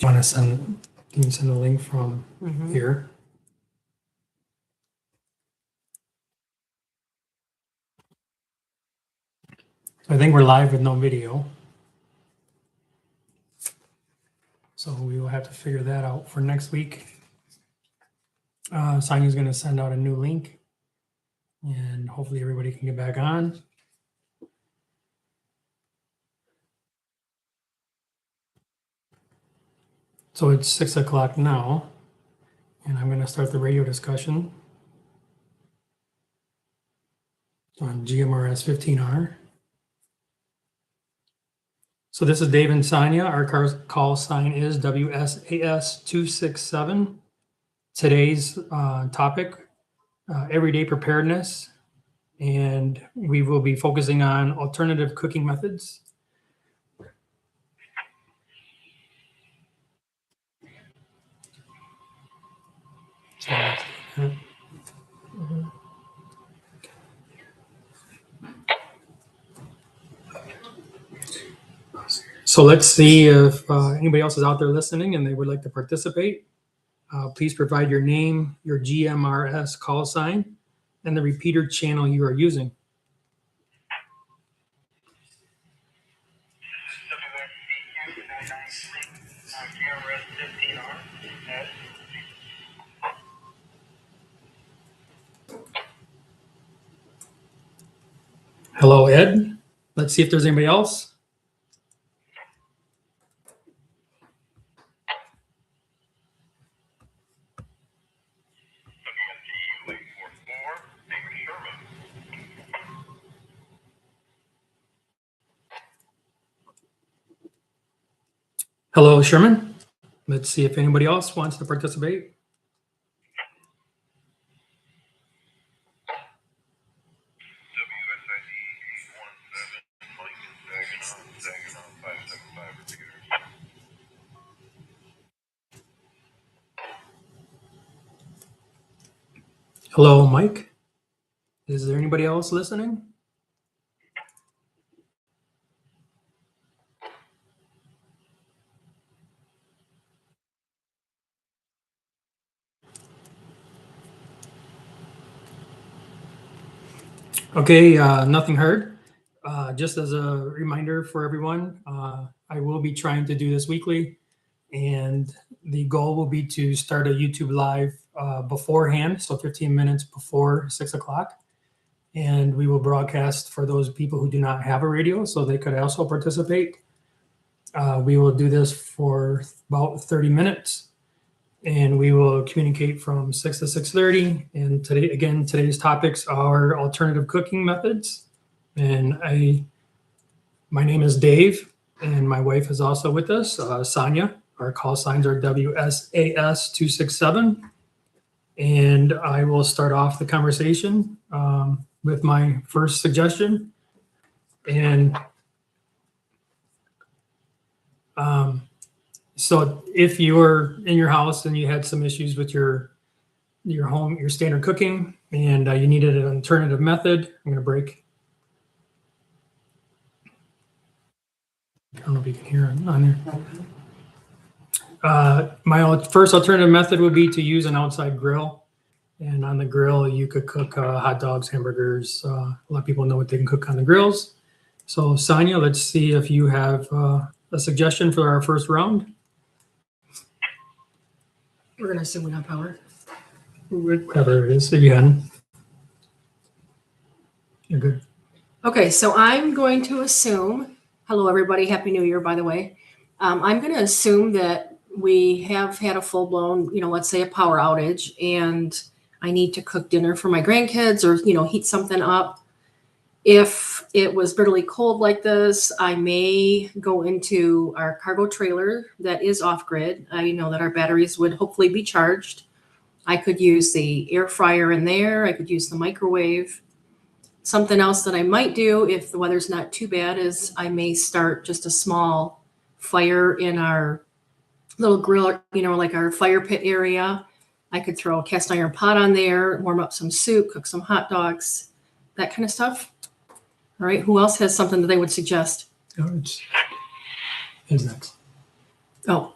Do you want to send? Can you send the link from here? I think we're live with no video. So we will have to figure that out for next week. Sonya's going to send out a new link and hopefully everybody can get back on. So it's 6 o'clock now, and I'm going to start the radio discussion on GMRS 15R. So this is Dave and Sonya. Our call sign is WSAS267. Today's topic, everyday preparedness, and we will be focusing on alternative cooking methods. So let's see if anybody else is out there listening and they would like to participate. Please provide your name, your GMRS call sign, and the repeater channel you are using. Hello, Ed. Let's see if there's anybody else. Hello, Sherman. Let's see if anybody else wants to participate. Hello, Mike. Is there anybody else listening? Okay, nothing heard. Just as a reminder for everyone, I will be trying to do this weekly, and the goal will be to start a YouTube live beforehand, so 15 minutes before 6 o'clock. And we will broadcast for those people who do not have a radio, so they could also participate. We will do this for about 30 minutes. And we will communicate from 6 to 6:30. And today, again, today's topics are alternative cooking methods. And my name is Dave, and my wife is also with us, Sonya. Our call signs are WSAS267. And I will start off the conversation with my first suggestion. And so if you're in your house and you had some issues with your home, your standard cooking, and you needed an alternative method, I'm going to break. I don't know if you can hear it on there. My first alternative method would be to use an outside grill. And on the grill, you could cook hot dogs, hamburgers. A lot of people know what they can cook on the grills. So Sonya, let's see if you have a suggestion for our first round. We're going to assume we have power. Whatever it is, if you hadn't. You're good. Okay, so I'm going to assume, hello everybody, Happy New Year, by the way. I'm going to assume that we have had a full-blown, let's say a power outage, and I need to cook dinner for my grandkids or, heat something up. If it was bitterly cold like this, I may go into our cargo trailer that is off-grid. I know that our batteries would hopefully be charged. I could use the air fryer in there. I could use the microwave. Something else that I might do if the weather's not too bad is I may start just a small fire in our little grill, like our fire pit area. I could throw a cast iron pot on there, warm up some soup, cook some hot dogs, that kind of stuff. All right. Who else has something that they would suggest? Who's next? Oh,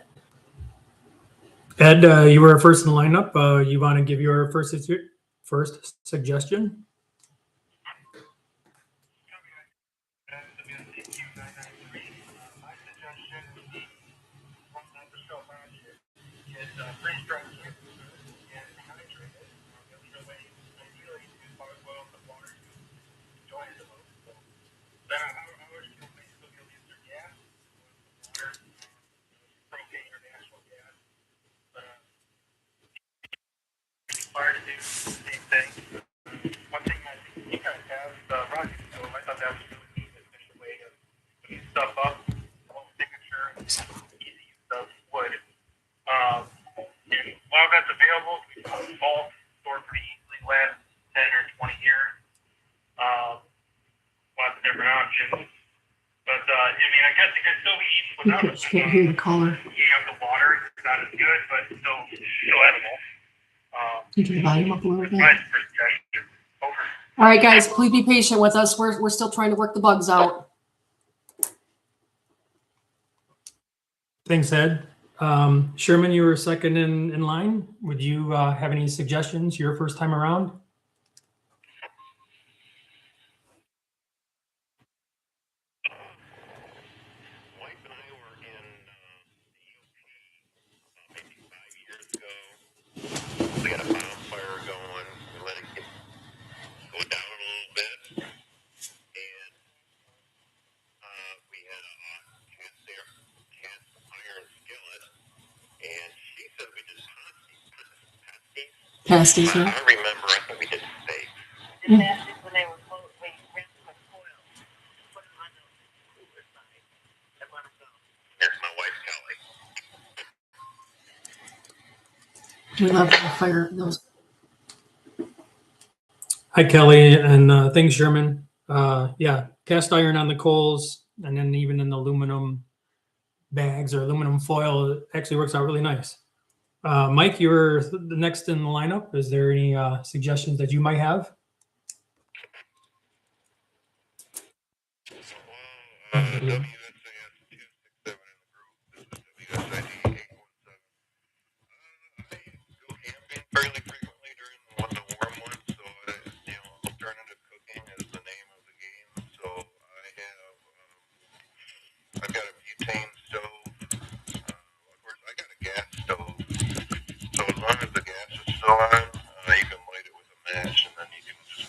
Ed, you were first in the lineup. You want to give your first suggestion? You can't hear the caller. You can volume up a little bit. All right, guys, please be patient with us. We're still trying to work the bugs out. Thanks, Ed. Sherman, you were second in line. Would you have any suggestions your first time around? Pasties, yeah. I remember, I think we did steak. Mm. When they were cold, we rinsed with foil, put them on the cooler side, and let them go. Here's my wife, Kelly. We love the fire those. Hi, Kelly, and thanks, Sherman. Yeah, cast iron on the coals, and then even in the aluminum bags or aluminum foil, it actually works out really nice. Mike, you're the next in the lineup. Is there any suggestions that you might have? WSAS 267 in the group. This is WSID 817. I go camping fairly frequently during the warm months, so alternative cooking is the name of the game. So I've got a butane stove. Of course, I got a gas stove. So as long as the gas is still on, you can light it with a match, and then you can just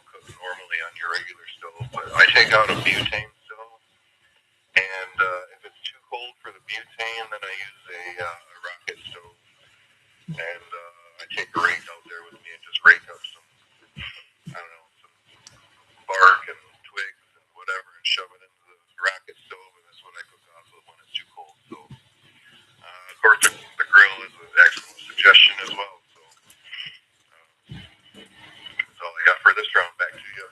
cook normally on your regular stove. But I take out a butane stove, and if it's too cold for the butane, then I use a rocket stove. And I take a rake out there with me and just rake up some bark and twigs and whatever and shove it into the rocket stove, and that's what I cook off of when it's too cold. So, of course, the grill is an excellent suggestion as well. So, that's all I got for this round. Back to you.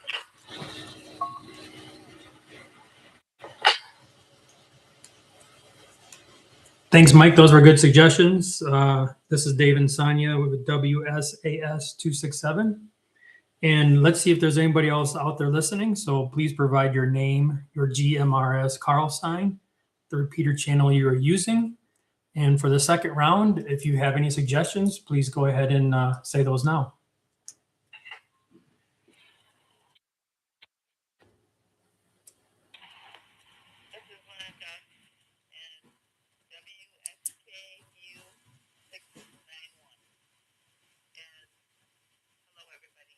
Thanks, Mike. Those were good suggestions. This is Dave and Sonya with WSAS 267. And let's see if there's anybody else out there listening. So please provide your name, your GMRS Carl sign, the repeater channel you are using. And for the second round, if you have any suggestions, please go ahead and say those now. This is Monica, and WSKU 691. And hello, everybody.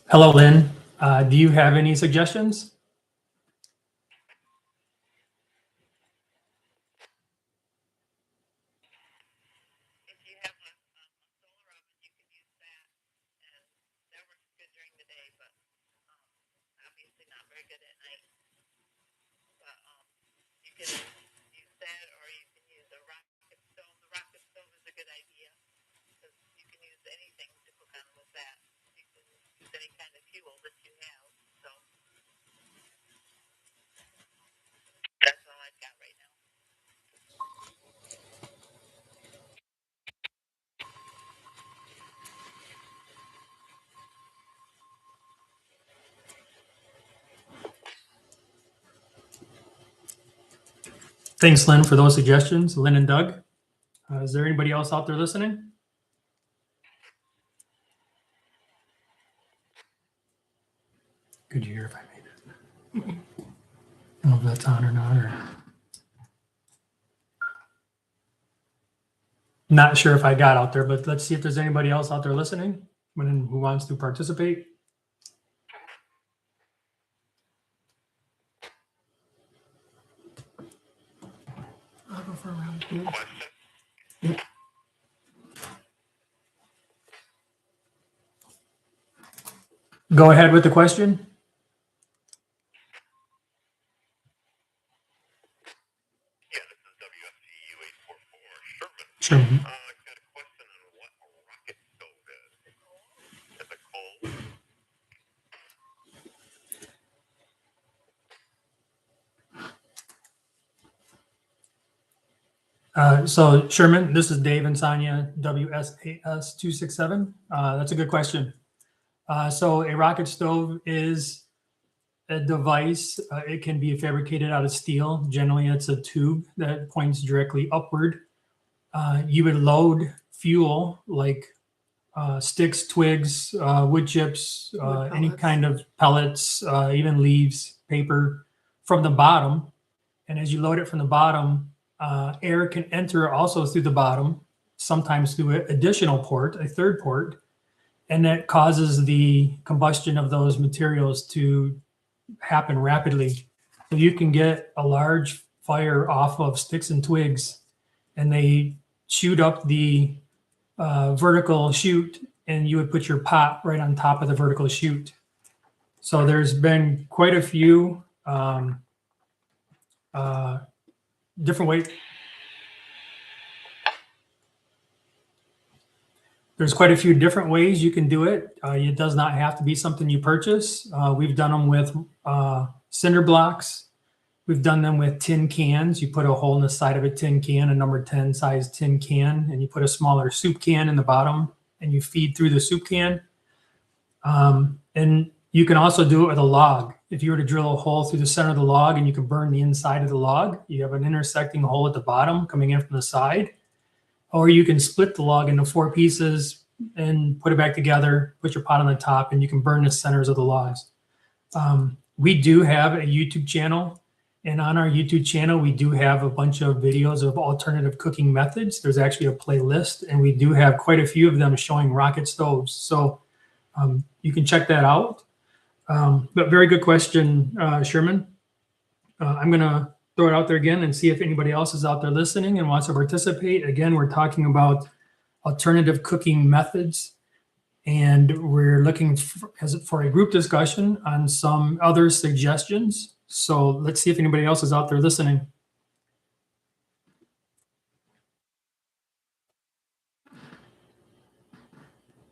Hello, Lynn. Do you have any suggestions? If you have a solar oven, you can use that, and that works good during the day, but obviously not very good at night. But you can use that, or you can use a rocket stove. The rocket stove is a good idea because you can use anything to cook on with that. You can use any kind of fuel that you have. So Thanks, Lynn, for those suggestions, Lynn and Doug. Is there anybody else out there listening? Could you hear if I made it? I don't know if that's on or not, or not sure if I got out there, but let's see if there's anybody else out there listening who wants to participate. I'll go for a round. Go ahead with the question. Yeah, this is WFTU 844 Sherman. Sure. I've got a question on what a rocket stove is. Is it cold? So Sherman, this is Dave and Sonya, WSAS 267. That's a good question. So a rocket stove is a device. It can be fabricated out of steel. Generally, it's a tube that points directly upward. You would load fuel like sticks, twigs, wood chips, any kind of pellets, even leaves, paper from the bottom. And as you load it from the bottom, air can enter also through the bottom, sometimes through an additional port, a third port, and that causes the combustion of those materials to happen rapidly. So you can get a large fire off of sticks and twigs, and they shoot up the vertical chute, and you would put your pot right on top of the vertical chute. So there's been quite a few different ways. There's quite a few different ways you can do it. It does not have to be something you purchase. We've done them with cinder blocks. We've done them with tin cans. You put a hole in the side of a tin can, a number 10 size tin can, and you put a smaller soup can in the bottom, and you feed through the soup can. And you can also do it with a log. If you were to drill a hole through the center of the log and you can burn the inside of the log, you have an intersecting hole at the bottom coming in from the side. Or you can split the log into 4 pieces and put it back together, put your pot on the top, and you can burn the centers of the logs. We do have a YouTube channel, and on our YouTube channel, we do have a bunch of videos of alternative cooking methods. There's actually a playlist, and we do have quite a few of them showing rocket stoves. So you can check that out. But very good question, Sherman. I'm going to throw it out there again and see if anybody else is out there listening and wants to participate. Again, we're talking about alternative cooking methods, and we're looking for a group discussion on some other suggestions. So let's see if anybody else is out there listening.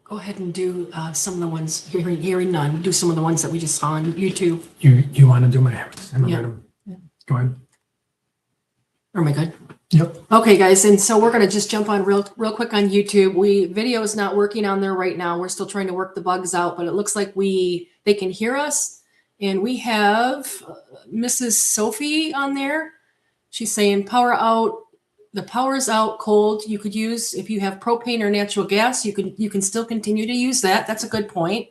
Go ahead and do some of the ones, hearing none, do some of the ones that we just saw on YouTube. You want to do my Yeah. Go ahead. Or am I good? Yep. Okay, guys, and so we're going to just jump on real quick on YouTube. Video is not working on there right now. We're still trying to work the bugs out, but it looks like they can hear us. And we have Mrs. Sophie on there. She's saying power out. The power's out, cold. You could use, if you have propane or natural gas, you can still continue to use that. That's a good point.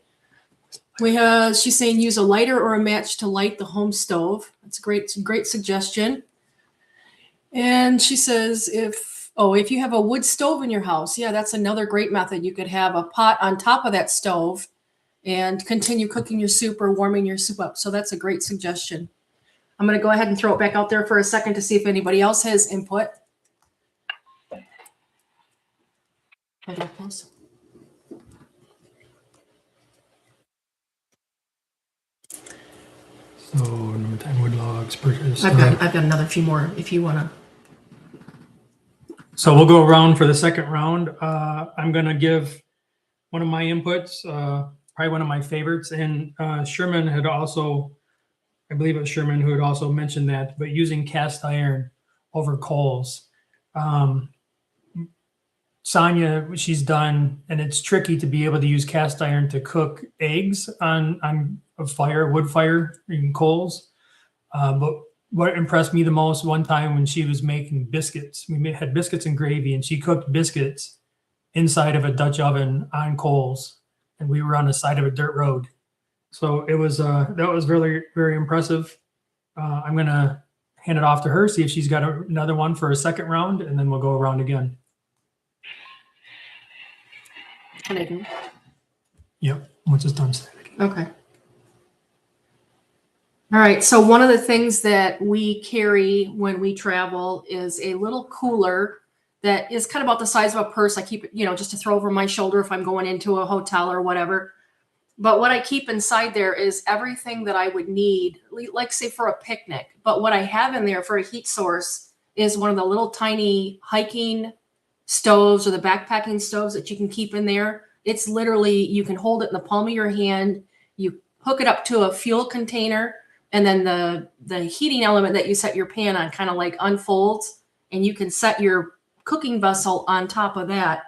She's saying use a lighter or a match to light the home stove. That's a great suggestion. And she says if you have a wood stove in your house, yeah, that's another great method. You could have a pot on top of that stove and continue cooking your soup or warming your soup up. So that's a great suggestion. I'm going to go ahead and throw it back out there for a second to see if anybody else has input. Close. So number 10 wood logs purchased. I've got another few more if you want to. So we'll go around for the second round. I'm going to give one of my inputs, probably one of my favorites. And Sherman had also, I believe it was Sherman who had also mentioned that, but using cast iron over coals. Sonya, she's done, and it's tricky to be able to use cast iron to cook eggs on a fire, wood fire, even coals. But what impressed me the most one time when she was making biscuits. Had biscuits and gravy, and she cooked biscuits inside of a Dutch oven on coals, and we were on the side of a dirt road. So it was that was really very impressive. I'm gonna hand it off to her, see if she's got another one for a second round, and then we'll go around again. Can I do? Yep. Once it's done. Okay. All right. So one of the things that we carry when we travel is a little cooler that is kind of about the size of a purse. I keep it, just to throw over my shoulder if I'm going into a hotel or whatever. But what I keep inside there is everything that I would need, like say for a picnic. But what I have in there for a heat source is one of the little tiny hiking stoves or the backpacking stoves that you can keep in there. It's literally, you can hold it in the palm of your hand. You hook it up to a fuel container, and then the heating element that you set your pan on kind of like unfolds, and you can set your cooking vessel on top of that.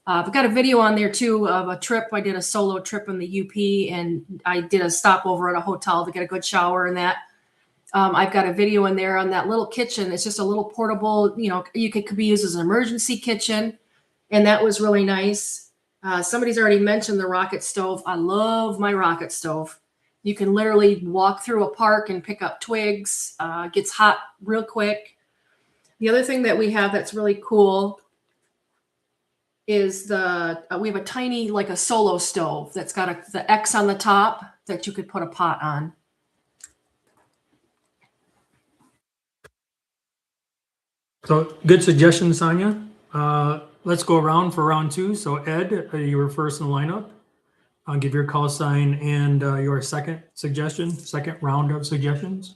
I've got a video on there too of a trip. I did a solo trip in the UP, and I did a stopover at a hotel to get a good shower and that. I've got a video in there on that little kitchen. It's just a little portable, you could be used as an emergency kitchen. And that was really nice. Somebody's already mentioned the rocket stove. I love my rocket stove. You can literally walk through a park and pick up twigs. Gets hot real quick. The other thing that we have that's really cool is we have a tiny, like a solo stove that's got the X on the top that you could put a pot on. So good suggestion, Sonya. Let's go around for round two. So Ed, you were first in the lineup. I'll give your call sign and your second round of suggestions.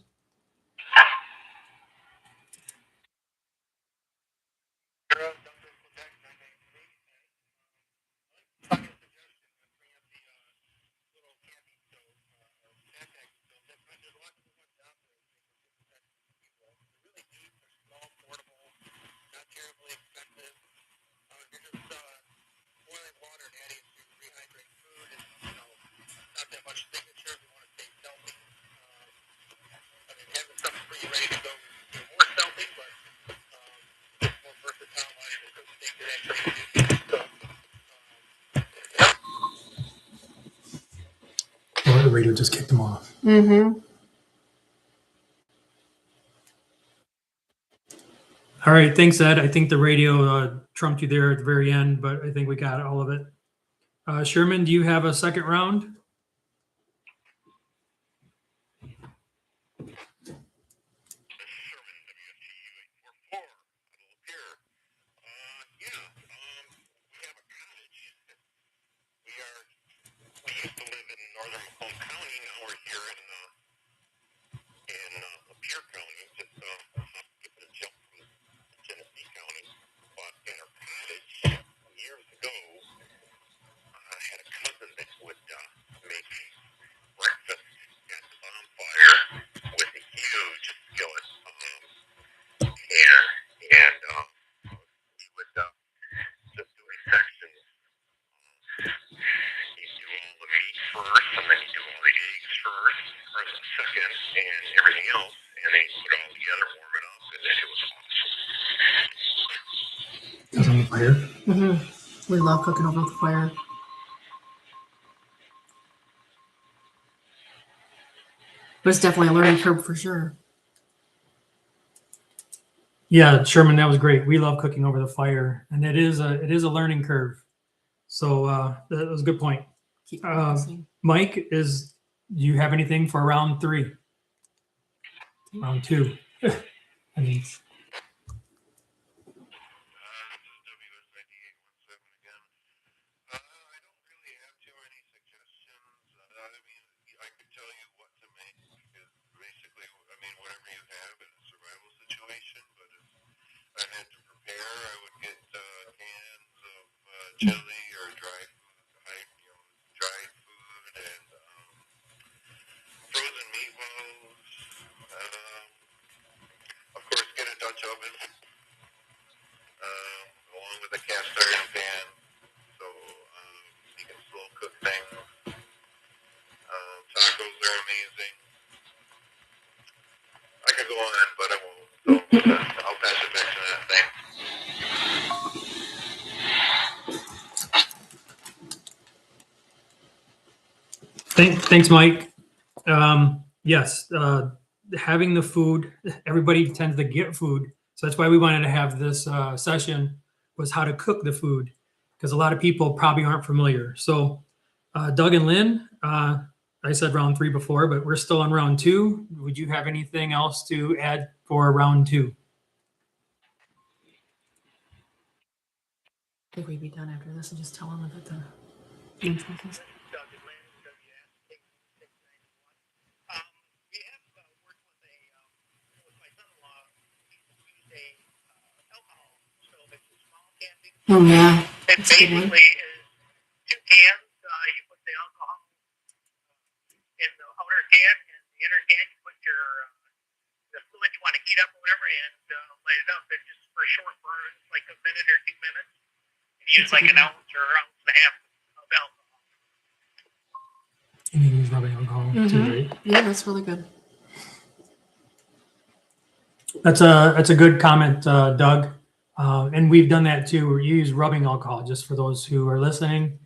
Or the radio just kicked them off. Mm-hmm. All right, thanks, Ed. I think the radio trumped you there at the very end, but I think we got all of it. Sherman, do you have a second round? On the fire. Mm-hmm. We love cooking over the fire. But it's definitely a learning curve for sure. Yeah, Sherman, that was great. We love cooking over the fire, and it is a learning curve. So that was a good point. Keep practicing. Mike, do you have anything for round three? Round two. I mean, chili or dried food and frozen meatballs. Of course, get a Thanks, Mike. Yes, having the food, everybody tends to get food. So that's why we wanted to have this session, was how to cook the food, because a lot of people probably aren't familiar. So Doug and Lynn, I said round 3 before, but we're still on round 2. Would you have anything else to add for round 2? I think we'd be done after this and just tell them that the. Doug and Lynn, WS 691. We have worked with my son-in-law. We used a alcohol stove. It's a small camping. Oh yeah. It That's a good one. basically is 2 cans. You put the alcohol in the outer can, and the inner can you put your the fluid you want to heat up or whatever, and light it up. And just for a short burn, like a minute or 2 minutes. You use like an ounce or ounce and a half of alcohol. And you use rubbing alcohol too, right? Yeah, that's really good. That's a good comment, Doug. And we've done that too. We use rubbing alcohol, just for those who are listening.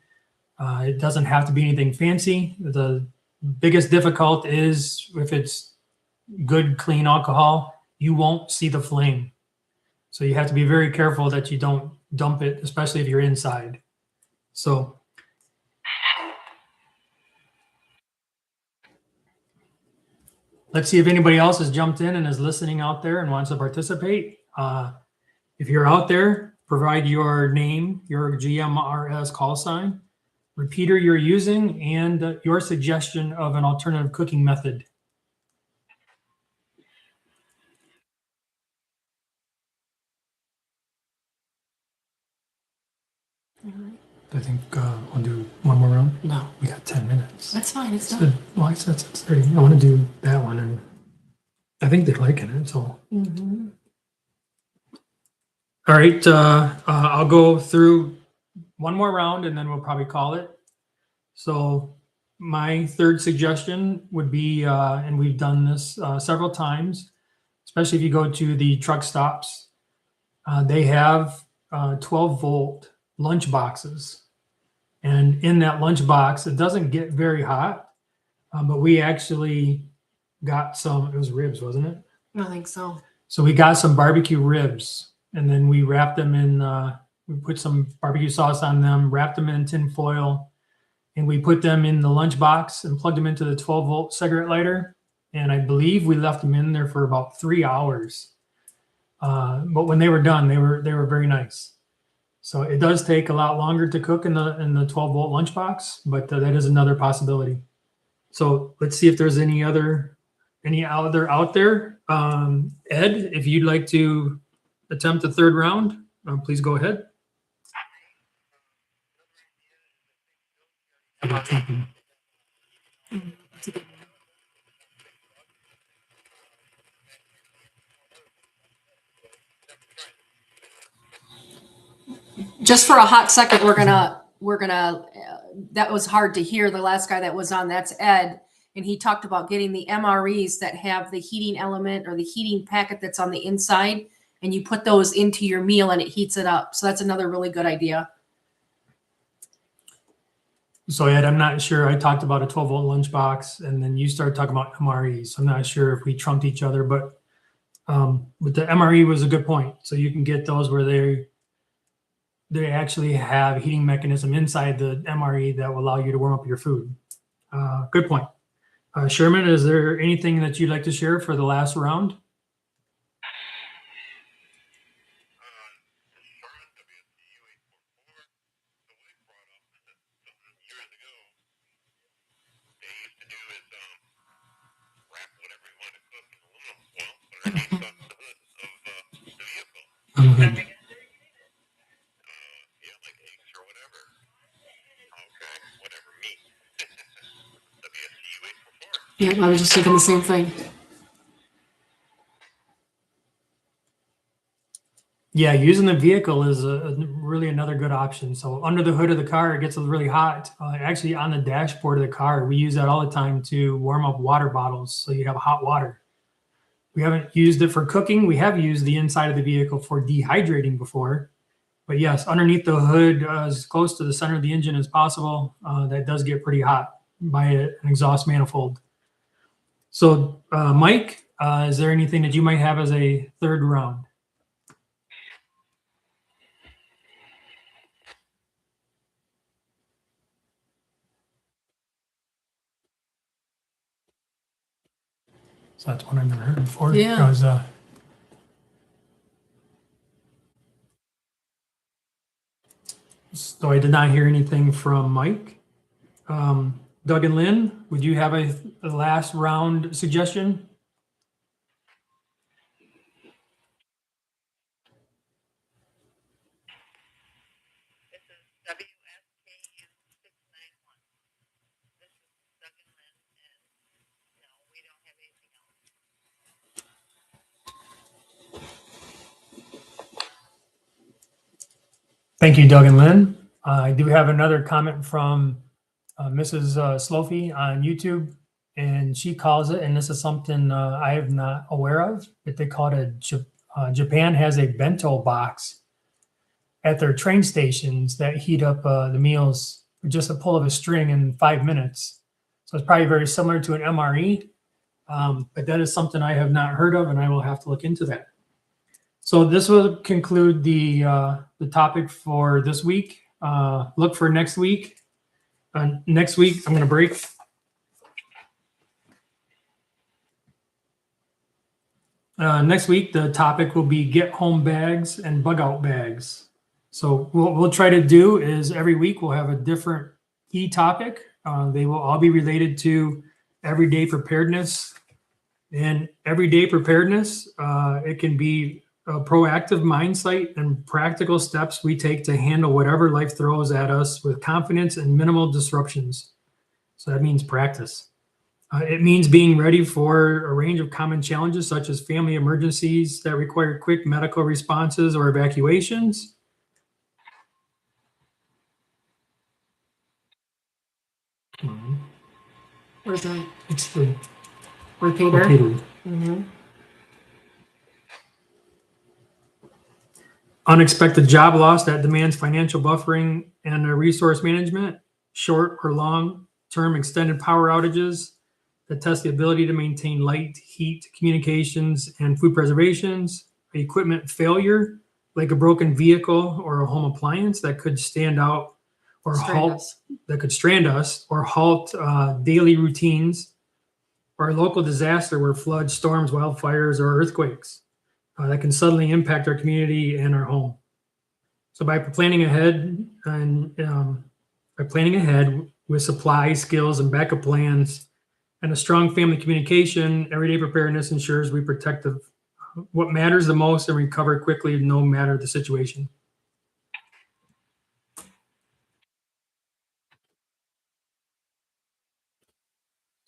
It doesn't have to be anything fancy. The biggest difficult is if it's good, clean alcohol, you won't see the flame. So you have to be very careful that you don't dump it, especially if you're inside. So let's see if anybody else has jumped in and is listening out there and wants to participate. If you're out there, provide your name, your GMRS call sign, repeater you're using, and your suggestion of an alternative cooking method. I think we'll do one more round. No, We got 10 minutes. that's fine. It's So, done. well, I said 6:30. I want to do that one, and I think they're liking it. So, Mm-hmm. all right, I'll go through one more round, and then we'll probably call it. So, my third suggestion would be, and we've done this several times, especially if you go to the truck stops, they have 12-volt lunch boxes. And in that lunch box, it doesn't get very hot, but we actually got some, it was ribs, wasn't it? I think so. So we got some barbecue ribs, and then we wrapped them in, we put some barbecue sauce on them, wrapped them in tin foil, and we put them in the lunch box and plugged them into the 12-volt cigarette lighter. And I believe we left them in there for about 3 hours. But when they were done, they were very nice. So it does take a lot longer to cook in the 12-volt lunchbox, but that is another possibility. So let's see if there's any other out there. Ed, if you'd like to attempt the third round, please go ahead. Just for a hot second, we're gonna. That was hard to hear. The last guy that was on, that's Ed, and he talked about getting the MREs that have the heating element or the heating packet that's on the inside, and you put those into your meal and it heats it up. So that's another really good idea. So Ed, I'm not sure. I talked about a 12-volt lunchbox, and then you started talking about MREs. So I'm not sure if we trumped each other, but the MRE was a good point. So you can get those where they actually have a heating mechanism inside the MRE that will allow you to warm up your food. Good point. Sherman, is there anything that you'd like to share for the last round? Yeah, I was just thinking the same thing. Yeah, using the vehicle is really another good option. So under the hood of the car, it gets really hot. Actually, on the dashboard of the car, we use that all the time to warm up water bottles, so you have hot water. We haven't used it for cooking. We have used the inside of the vehicle for dehydrating before. But yes, underneath the hood, as close to the center of the engine as possible, that does get pretty hot. by an exhaust manifold. So, Mike, is there anything that you might have as a third round? So that's one I've never heard before. Yeah. That was, so I did not hear anything from Mike. Doug and Lynn, would you have a last round suggestion? Thank you, Doug and Lynn. I do have another comment from Mrs. Slofy on YouTube, and she calls it, and this is something I am not aware of, but they call it Japan has a bento box at their train stations that heat up the meals with just a pull of a string in 5 minutes. So it's probably very similar to an MRE, but that is something I have not heard of, and I will have to look into that. So this will conclude the topic for this week. Look for next week. Next week, I'm going to break. Next week, the topic will be get home bags and bug out bags. So what we'll try to do is every week we'll have a different key topic. They will all be related to everyday preparedness. And everyday preparedness, it can be a proactive mindset and practical steps we take to handle whatever life throws at us with confidence and minimal disruptions. So that means practice. It means being ready for a range of common challenges, such as family emergencies that require quick medical responses or evacuations. Where's the It's the repeater? repeater. Mm-hmm. Unexpected job loss that demands financial buffering and resource management, short or long-term extended power outages that test the ability to maintain light, heat, communications, and food preservations, equipment failure, like a broken vehicle or a home appliance that could stand out or halt, that could strand us or halt daily routines, or a local disaster where floods, storms, wildfires, or earthquakes that can suddenly impact our community and our home. So by planning ahead with supply, skills, and backup plans, and a strong family communication, everyday preparedness ensures we protect what matters the most and recover quickly, no matter the situation.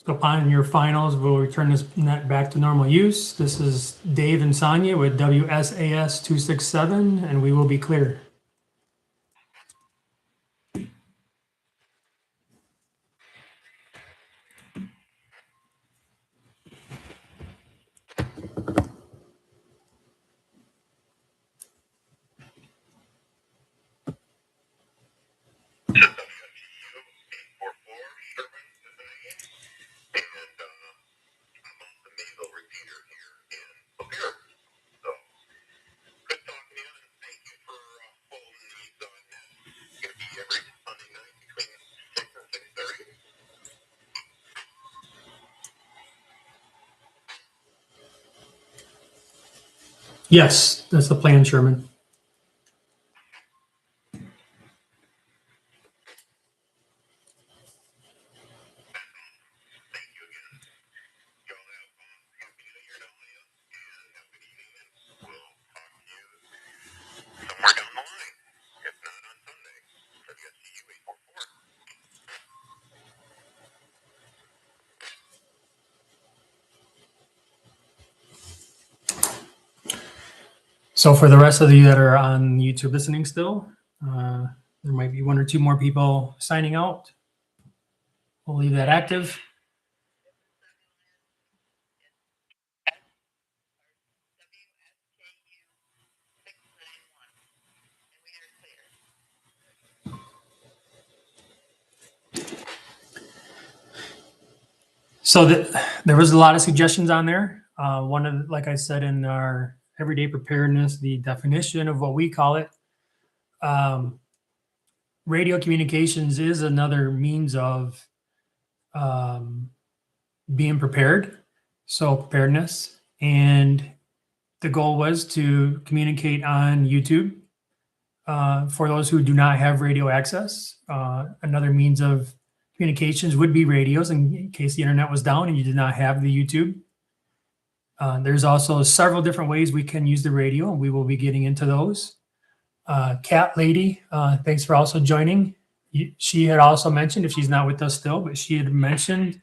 So upon your finals, we'll return this net back to normal use. This is Dave and Sonya with WSAS 267, and we will be clear. Yes, that's the plan, Sherman. So for the rest of you that are on YouTube listening still, there might be one or two more people signing out. We'll leave that active. So there was a lot of suggestions on there. One of, like I said, in our everyday preparedness, the definition of what we call it, radio communications is another means of being prepared. So preparedness. And the goal was to communicate on YouTube. For those who do not have radio access, another means of communications would be radios in case the internet was down and you did not have the YouTube. There's also several different ways we can use the radio, and we will be getting into those. Cat Lady, thanks for also joining. She had also mentioned, if she's not with us still, but she had mentioned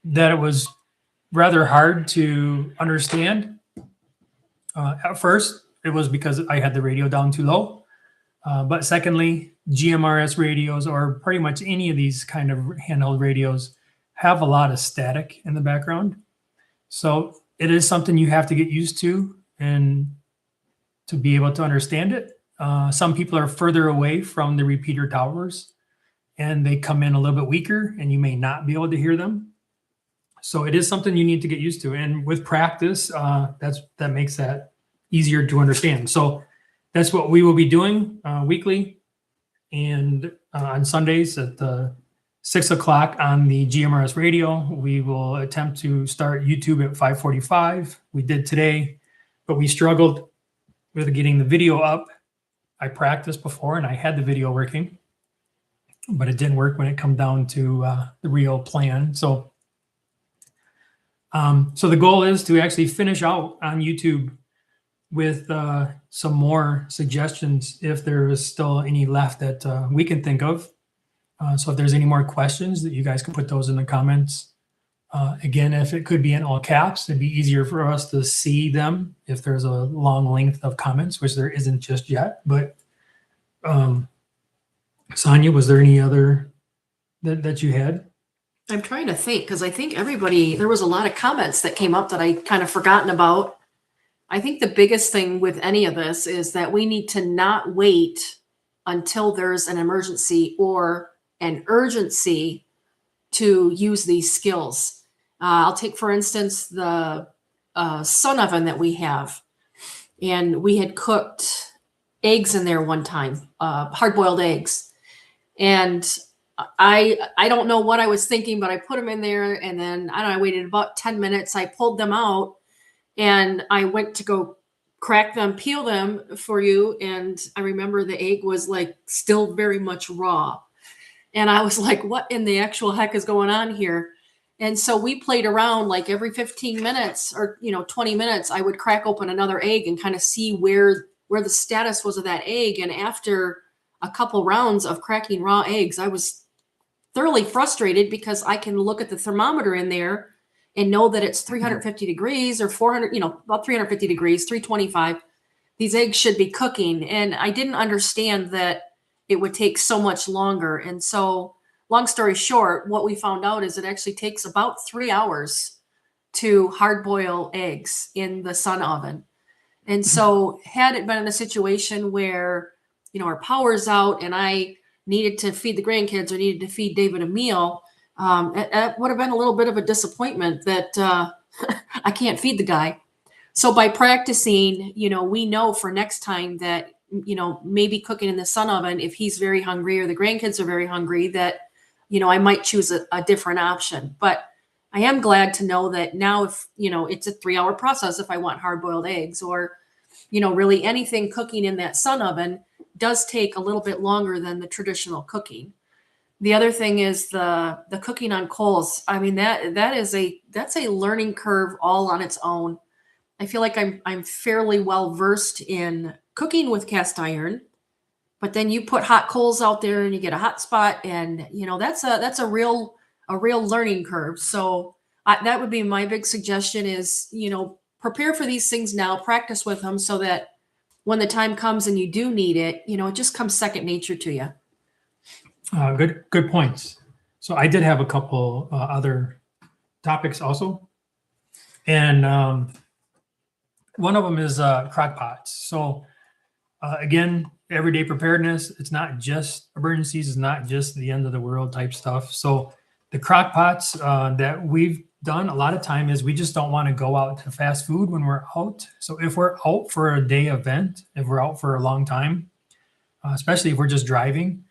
that it was rather hard to understand. At first, it was because I had the radio down too low. But secondly, GMRS radios, or pretty much any of these kind of handheld radios, have a lot of static in the background. So it is something you have to get used to and to be able to understand it. Some people are further away from the repeater towers and they come in a little bit weaker and you may not be able to hear them. So it is something you need to get used to. And with practice, that makes that easier to understand. So that's what we will be doing weekly and on Sundays at 6 o'clock on the GMRS radio. We will attempt to start YouTube at 5:45. We did today, but we struggled with getting the video up. I practiced before and I had the video working, but it didn't work when it come down to the real plan. So the goal is to actually finish out on YouTube with some more suggestions if there is still any left that we can think of. So if there's any more questions, that you guys can put those in the comments. Again, if it could be in all caps, it'd be easier for us to see them if there's a long length of comments, which there isn't just yet. But Sonya, was there any other that you had? I'm trying to think, because I think there was a lot of comments that came up that I kind of forgotten about. I think the biggest thing with any of this is that we need to not wait until there's an emergency or an urgency to use these skills. I'll take, for instance, the sun oven that we have. And we had cooked eggs in there one time, hard-boiled eggs. And I don't know what I was thinking, but I put them in there, and then I waited about 10 minutes. I pulled them out, and I went to go crack them, peel them for you. And I remember the egg was like still very much raw. And I was like, what in the actual heck is going on here? And so we played around, like every 15 minutes or 20 minutes, I would crack open another egg and kind of see where the status was of that egg. And after a couple rounds of cracking raw eggs, I was thoroughly frustrated because I can look at the thermometer in there and know that it's 350 degrees or 400, about 350 degrees, 325. These eggs should be cooking. And I didn't understand that it would take so much longer. And so, long story short, what we found out is it actually takes about 3 hours to hard boil eggs in the sun oven. And so had it been in a situation where, our power's out and I needed to feed the grandkids or needed to feed David a meal, it would have been a little bit of a disappointment that I can't feed the guy. So by practicing, we know for next time that, maybe cooking in the sun oven, if he's very hungry or the grandkids are very hungry, that, I might choose a different option. But I am glad to know that now if, it's a 3-hour process if I want hard-boiled eggs or, really anything cooking in that sun oven does take a little bit longer than the traditional cooking. The other thing is the cooking on coals. I mean, that's a learning curve all on its own. I feel like I'm fairly well versed in cooking with cast iron, but then you put hot coals out there and you get a hot spot, and that's a real learning curve. So that would be my big suggestion is prepare for these things now, practice with them so that when the time comes and you do need it, it just comes second nature to you. Good points. So I did have a couple other topics also, and one of them is crock pots. So again, everyday preparedness. It's not just emergencies. It's not just the end of the world type stuff. So The crock pots that we've done a lot of time is we just don't want to go out to fast food when we're out. So if we're out for a day event, if we're out for a long time, especially if we're just driving,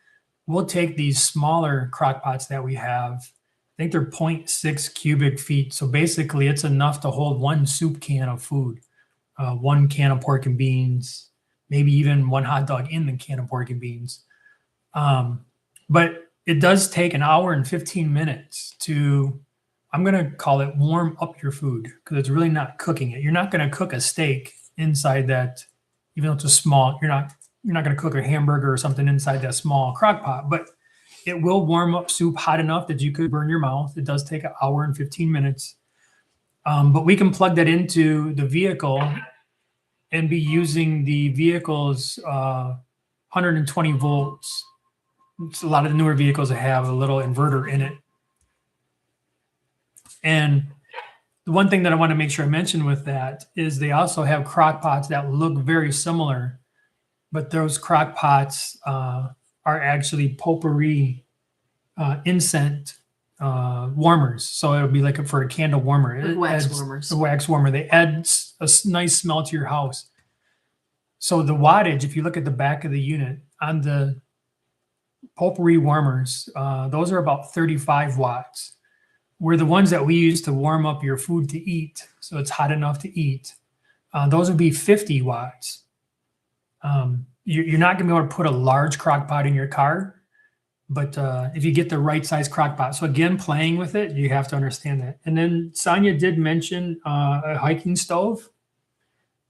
we'll take these smaller crock pots that we have. I think they're 0.6 cubic feet. So basically it's enough to hold one soup can of food, one can of pork and beans, maybe even one hot dog in the can of pork and beans. But it does take an hour and 15 minutes to, I'm going to call it warm up your food, because it's really not cooking it. You're not going to cook a steak inside that, even though it's a small, you're not going to cook a hamburger or something inside that small crock pot, but it will warm up soup hot enough that you could burn your mouth. It does take an hour and 15 minutes. But we can plug that into the vehicle and be using the vehicle's 120 volts. It's a lot of the newer vehicles that have a little inverter in it. And the one thing that I want to make sure I mention with that is they also have crock pots that look very similar, but those crock pots are actually potpourri incense warmers. So it'll be like for a candle warmer. Like wax warmers. A wax warmer. They add a nice smell to your house. So the wattage, if you look at the back of the unit on the potpourri warmers, those are about 35 watts. Where the ones that we use to warm up your food to eat, so it's hot enough to eat, those would be 50 watts. You're not going to be able to put a large crock pot in your car, but if you get the right size crock pot. So again, playing with it, you have to understand that. And then Sonya did mention a hiking stove.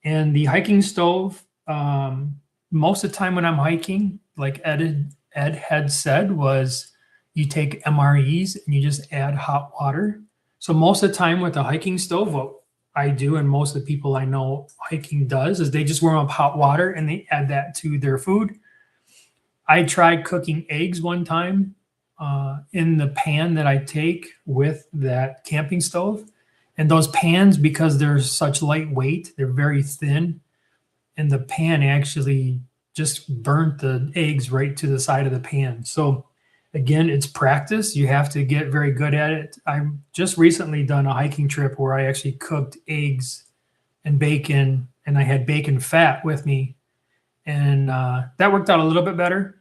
And the hiking stove, most of the time when I'm hiking, like Ed had said, was you take MREs and you just add hot water. So most of the time with a hiking stove, what I do, and most of the people I know hiking does, is they just warm up hot water and they add that to their food. I tried cooking eggs one time in the pan that I take with that camping stove. And those pans, because they're such lightweight, they're very thin. And the pan actually just burnt the eggs right to the side of the pan. So again, it's practice. You have to get very good at it. I've just recently done a hiking trip where I actually cooked eggs and bacon, and I had bacon fat with me. And that worked out a little bit better,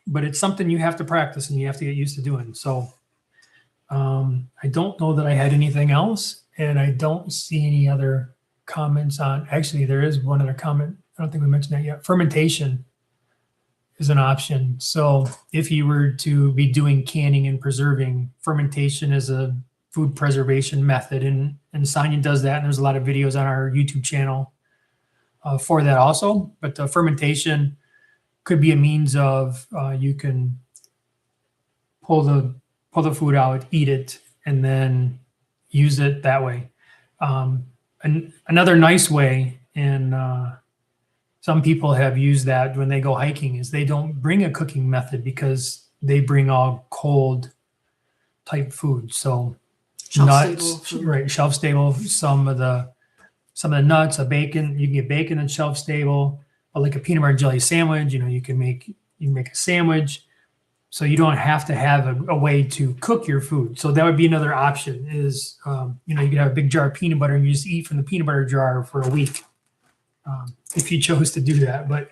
but it's something you have to practice and you have to get used to doing. So I don't know that I had anything else, and I don't see any other comments on, actually, there is one other comment. I don't think we mentioned that yet. Fermentation is an option. So if you were to be doing canning and preserving, fermentation is a food preservation method, and Sonya does that, and there's a lot of videos on our YouTube channel for that also. But fermentation could be a means of you can pull the food out, eat it, and then use it that way. And another nice way, and some people have used that when they go hiking, is they don't bring a cooking method because they bring all cold type food. So nuts, right? Shelf stable. Some of the nuts, a bacon. You can get bacon and shelf stable. But like a peanut butter and jelly sandwich, you can make a sandwich. So you don't have to have a way to cook your food. So that would be another option. Is you could have a big jar of peanut butter and you just eat from the peanut butter jar for a week. If you chose to do that. But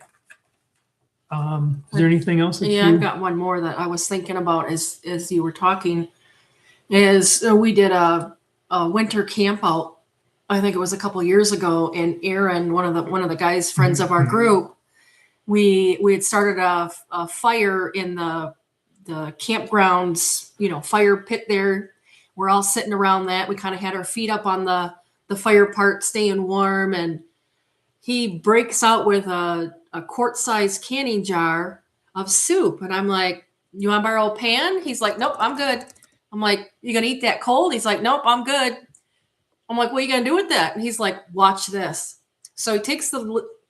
is there anything else? I've got one more that I was thinking about as you were talking. Is we did a winter camp out, I think it was a couple of years ago, and Aaron, one of the guys, friends of our group, we had started a fire in the campgrounds, fire pit there. We're all sitting around that. We kind of had our feet up on the fire part, staying warm, and he breaks out with a quart-sized canning jar of soup. And I'm like, you want to borrow a pan? He's like, nope, I'm good. I'm like, you going to eat that cold? He's like, nope, I'm good. I'm like, what are you going to do with that? And he's like, watch this. So he takes I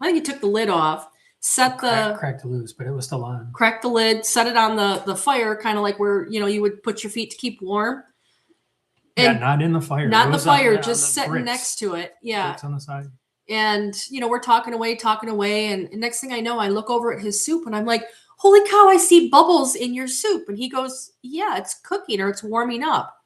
think he took the lid off, cracked it loose, but it was still on. Cracked the lid, set it on the fire, kind of like where, you would put your feet to keep warm. And not in the fire. Not in the fire, just sitting bricks, next to it. Yeah. Bricks on the side. And, we're talking away. And next thing I know, I look over at his soup and I'm like, holy cow, I see bubbles in your soup. And he goes, yeah, it's cooking or it's warming up.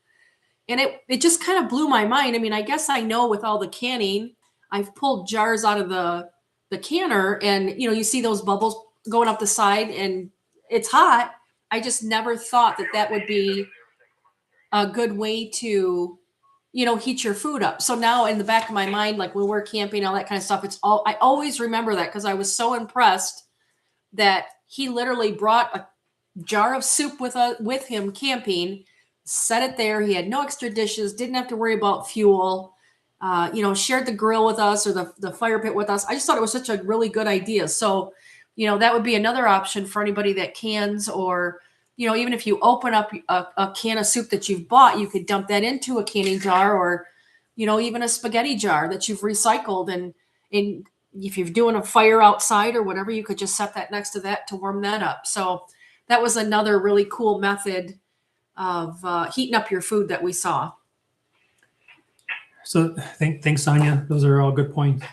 And it just kind of blew my mind. I mean, I guess I know with all the canning, I've pulled jars out of the canner and, you see those bubbles going up the side and it's hot. I just never thought that would be a good way to, heat your food up. So now in the back of my mind, like when we're camping, all that kind of stuff, I always remember that because I was so impressed that he literally brought a jar of soup with him camping, set it there. He had no extra dishes, didn't have to worry about fuel, shared the grill with us or the fire pit with us. I just thought it was such a really good idea. So, that would be another option for anybody that cans or, even if you open up a can of soup that you've bought, you could dump that into a canning jar or, even a spaghetti jar that you've recycled. And if you're doing a fire outside or whatever, you could just set that next to that to warm that up. So that was another really cool method of heating up your food that we saw. So thanks, Sonya. Those are all good points.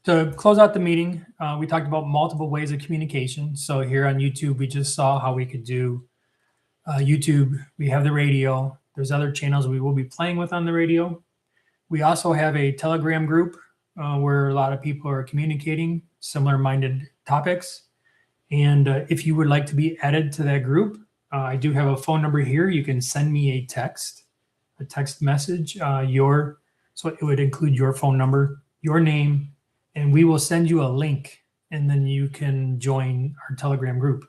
To close out the meeting, we talked about multiple ways of communication. So here on YouTube, we just saw how we could do YouTube. We have the radio. There's other channels we will be playing with on the radio. We also have a Telegram group where a lot of people are communicating similar-minded topics. And if you would like to be added to that group, I do have a phone number here. You can send me a text message, so it would include your phone number, your name, and we will send you a link, and then you can join our Telegram group.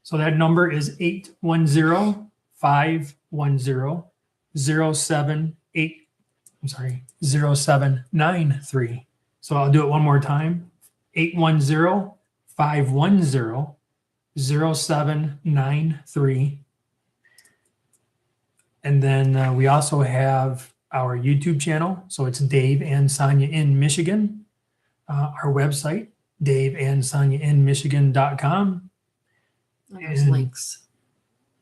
So that number is 810-510-0793. So I'll do it one more time. 810-510-0793. And then we also have our YouTube channel. So it's Dave and Sonya in Michigan. Our website, daveandsonyainmichigan.com. There's links.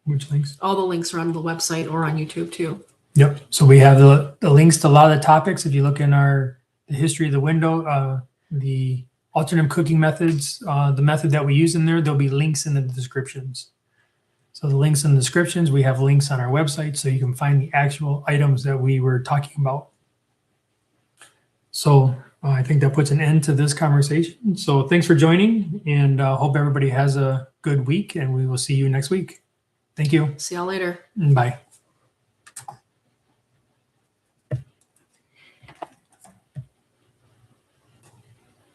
Which links? All the links are on the website or on YouTube too. Yep. So we have the links to a lot of the topics. If you look in the history of the window, the alternate cooking methods, the method that we use in there, there'll be links in the descriptions. So the links in the descriptions, we have links on our website so you can find the actual items that we were talking about. So I think that puts an end to this conversation. So thanks for joining, and hope everybody has a good week, and we will see you next week. Thank you. See y'all later. Bye.